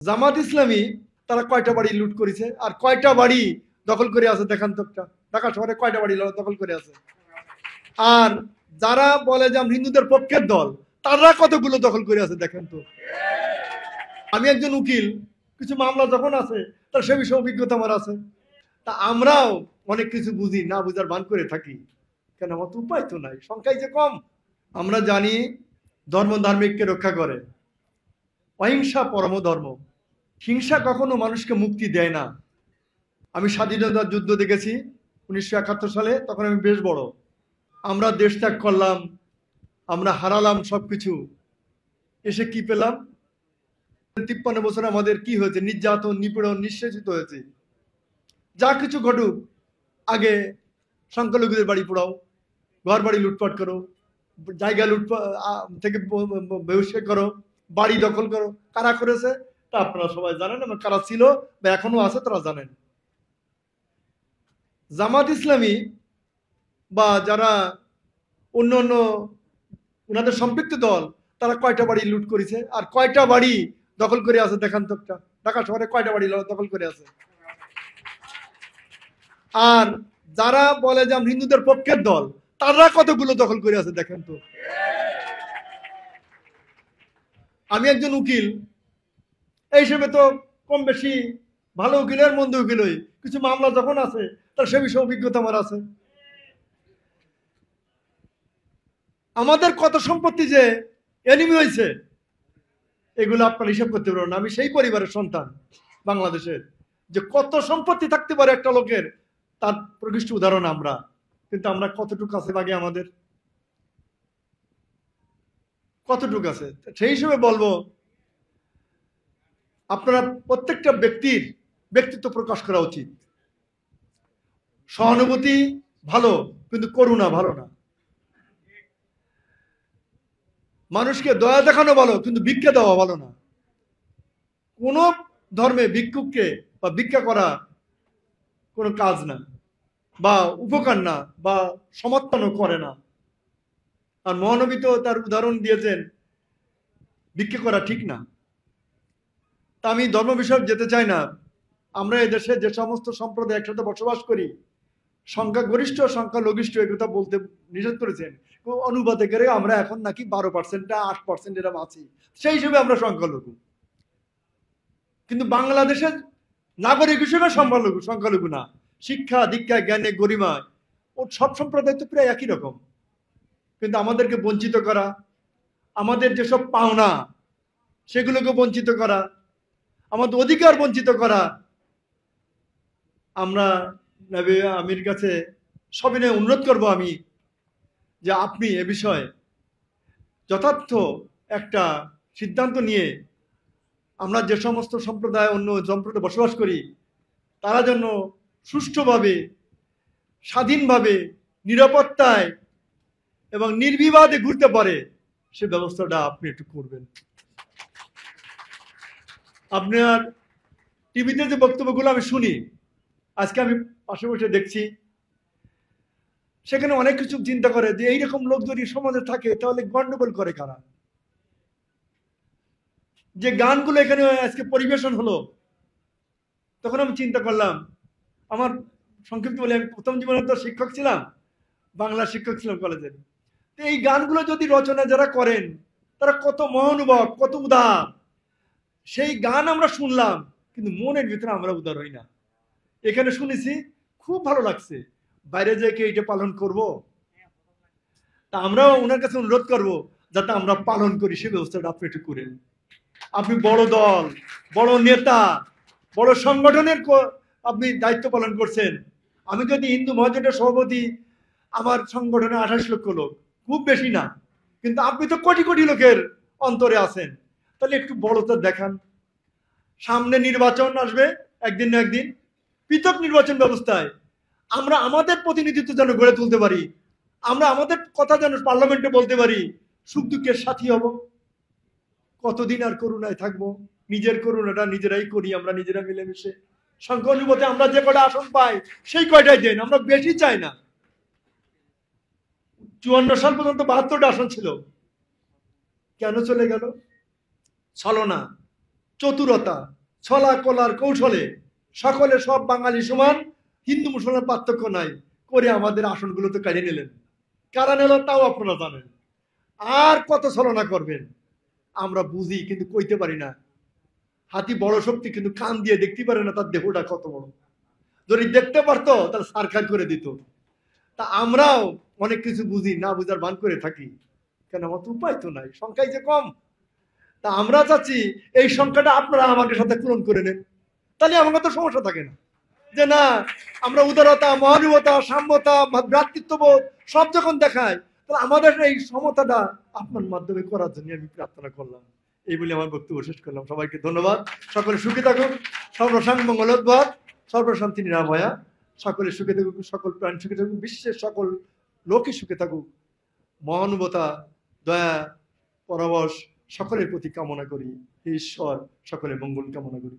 জামাত ইসলামী তারা কয়টা বাড়ি লুট করেছে আর কয়টা বাড়ি দখল করে আছে দেখান তো একটা। ঢাকা শহরে কয়টা বাড়ি দখল করে আছে? আর যারা বলে যে আমরা হিন্দুদের পক্ষের দল, তারা কতগুলো দখল করে আছে দেখেন তো। আমি একজন উকিল, কিছু মামলা যখন আছে তার সে বিষয়ে অভিজ্ঞতা আমার আছে। তা আমরাও অনেক কিছু বুঝি না, বুঝার ভান করে থাকি। কেন, আমার তো উপায় তো নাই, সংখ্যাই যে কম। আমরা জানি ধর্ম ধার্মিককে রক্ষা করে, অহিংসা পরম ধর্ম। হিংসা কখনো মানুষকে মুক্তি দেয় না। আমি স্বাধীনতার যুদ্ধ দেখেছি 1971 সালে, তখন আমি বেশ বড়। আমরা দেশ ত্যাগ করলাম, আমরা হারালাম সবকিছু, এসে কি পেলাম? 53 বছর আমাদের কি হয়েছে? নির্যাতন, নিপীড়ন, নিঃশেষিত হয়েছে। যা কিছু ঘটুক, আগে সংখ্যালঘুদের বাড়ি পোড়াও, ঘর বাড়ি লুটপাট করো, জায়গা লুটপাট থেকে বহিষ্কার করো, বাড়ি দখল করো। কারা করেছে তা আপনারা সবাই জানেন, এবং কারা ছিল বা এখনো আছে তারা জানেন। জামাত ইসলামী বা যারা অন্য অন্য ওনাদের সম্পৃক্ত দল, তারা কয়টা বাড়ি লুট করেছে আর কয়টা বাড়ি দখল করে আছে দেখান তো একটা। ঢাকা শহরে কয়টা বাড়ি দখল করে আছে? আর যারা বলে যে আমরা হিন্দুদের পক্ষের দল, তারা কতগুলো দখল করে আছে দেখেন তো। আমি একজন উকিল, এই হিসেবে তো কম বেশি ভালো উকিলের মন্দ উকিলই। কিছু মামলা যখন আছে তার সে বিষয়ে অভিজ্ঞতা আমার আছে। আমাদের কত সম্পত্তি যে এনিমি হয়েছে, এগুলো আপনার হিসাব করতে পারবেন না। আমি সেই পরিবারের সন্তান বাংলাদেশের, যে কত সম্পত্তি থাকতে পারে একটা লোকের, তার প্রকৃষ্ট উদাহরণ আমরা। কিন্তু আমরা কতটুকু আছে বাগে, আমাদের কতটুকু আছে? সেই হিসেবে বলবো, আপনারা প্রত্যেকটা ব্যক্তির ব্যক্তিত্ব প্রকাশ করা উচিত। সহানুভূতি ভালো, কিন্তু করুণা ভালো না। মানুষকে দয়া দেখানো ভালো, কিন্তু ভিক্ষা দেওয়া ভালো না। কোন ধর্মে ভিক্ষুককে বা ভিক্ষা করা কোনো কাজ না, বা উপকার না, বা সমর্থনও করে না। আর মহানবী তো তার উদাহরণ দিয়েছেন, ভিক্ষা করা ঠিক না। তা আমি ধর্ম বিষয়ক যেতে চাই না। আমরা এদেশে যে সমস্ত সম্প্রদায় একসাথে বসবাস করি, সংখ্যাগরিষ্ঠ সংখ্যালঘিষ্ঠ একথা বলতে নিষেধ করেছেন। অনুবাদে করে আমরা এখন নাকি 12% 8% এরকম আছি, সেই হিসেবে আমরা সংখ্যালঘু। কিন্তু বাংলাদেশের নাগরিক হিসেবে সংখ্যালঘু সংখ্যালঘু না। শিক্ষা দীক্ষা জ্ঞানে গরিমায় ও সব সম্প্রদায় তো প্রায় একই রকম। কিন্তু আমাদেরকে বঞ্চিত করা, আমাদের যেসব পাওনা সেগুলোকে বঞ্চিত করা, আমাদের অধিকার বঞ্চিত করা, আমরা নবী আমির কাছে সবিনয় অনুরোধ করব আমি, যে আপনি এ বিষয়ে যথার্থ একটা সিদ্ধান্ত নিয়ে আমরা যে সমস্ত সম্প্রদায় অন্য সম্প্রদায়ে বসবাস করি, তারা যেন সুষ্ঠুভাবে, স্বাধীনভাবে, নিরাপত্তায় এবং নির্বিবাদে ঘুরতে পারে, সে ব্যবস্থাটা আপনি একটু করবেন। আপনার টিভিতে যে বক্তব্যগুলো আমি শুনি, আজকে আমি পাশে বসে দেখছি, সেখানে অনেক কিছু চিন্তা করে যে এইরকম লোক যদি সমাজে থাকে তাহলে গন্ডগোল করে কারা। যে গানগুলো এখানে আজকে পরিবেশন হলো, তখন আমি চিন্তা করলাম, আমার সংক্ষিপ্ত বলে, আমি প্রথম জীবনে তো শিক্ষক ছিলাম, বাংলা শিক্ষক ছিলাম কলেজের। তো এই গানগুলো যদি রচনা যারা করেন, তারা কত মহানুভব, কত উদার। সেই গান আমরা শুনলাম, কিন্তু মনের ভিতরে আমরা উদার হই না। এখানে শুনেছি, খুব ভালো লাগছে, বাইরে যেয়ে কি এটা পালন করব? তা আমরাও ওনার কাছে অনুরোধ করব, যাতে আমরা পালন করি, সে ব্যবস্থাটা আপনি একটু করেন। আপনি বড় দল, বড় নেতা, বড় সংগঠনের আপনি দায়িত্ব পালন করছেন। আমি যদি হিন্দু মহাজোটের সভাপতি, আমার সংগঠনে 28 লক্ষ লোক, খুব বেশি না, কিন্তু আপনি তো কোটি কোটি লোকের অন্তরে আছেন। তাহলে একটু বড়তা দেখান। সামনে নির্বাচন আসবে একদিন না একদিন, পৃথক নির্বাচন ব্যবস্থায় আমরা আমাদের প্রতিনিধিত্ব যেন গড়ে তুলতে পারি, আমরা আমাদের কথা যেন পার্লামেন্টে বলতে পারি, সুখ দুঃখের সাথী হব। কতদিন আর করুণায় থাকবো? নিজের করুণাটা নিজেরাই করি, আমরা নিজেরা মিলেমিশে। সংখ্যানুপাতে আমরা যে কয়টা আসন পাই, সেই কয়টাই দেন, আমরা বেশি চাই না। 54 সাল পর্যন্ত 72টা আসন ছিল, কেন চলে গেল? ছলনা। চতুরতা, ছলা কলার কৌশলে সকলে সব বাঙালি সমান, হিন্দু মুসলমান পার্থক্য নাই করে আমাদের আসনগুলো তো কাড়িয়ে নিলেন। কারা নিল তাও আপনারা জানেন। আর কত ছলনা করবেন আমরা বুঝি, কিন্তু কইতে পারি না। হাতি বড় শক্তি, কিন্তু কান দিয়ে দেখতে পারে না তার দেহটা কত বড়। যদি দেখতে পারতো তাহলে সারখার করে দিত। তা আমরাও অনেক কিছু বুঝি, না বুঝার ভান করে থাকি, কেন আমার তো উপায় তো নাই, সংখ্যাই যে কম। তা আমরা চাচ্ছি এই সংখ্যাটা আপনারা আমাদের সাথে পূরণ করে নেন, তাহলে আমাকে তো সমস্যা থাকে না। যে না, আমরা উদারতা, মহানুভতা, সাম্যতা, ভ্রাতৃত্ববোধ সব যখন দেখাই, তাহলে আমাদের এই সমতাটা আপনার মাধ্যমে করার জন্য আমি প্রার্থনা করলাম। এই বলে আমার বক্তব্য শেষ করলাম। সবাইকে ধন্যবাদ। সকলে সুখী থাকুন। সর্বসাং মঙ্গলোদ্ভব, সর্বশান্তি নিরাময়া। সকলে সুখে থাকুক, সকল প্রাণ সুখে থাকুক, বিশ্বের সকল লোকই সুখে থাকুক। মহানুভতা, দয়া, পরবশ সকলের প্রতি কামনা করি। ঈশ্বর সকলের মঙ্গল কামনা করি।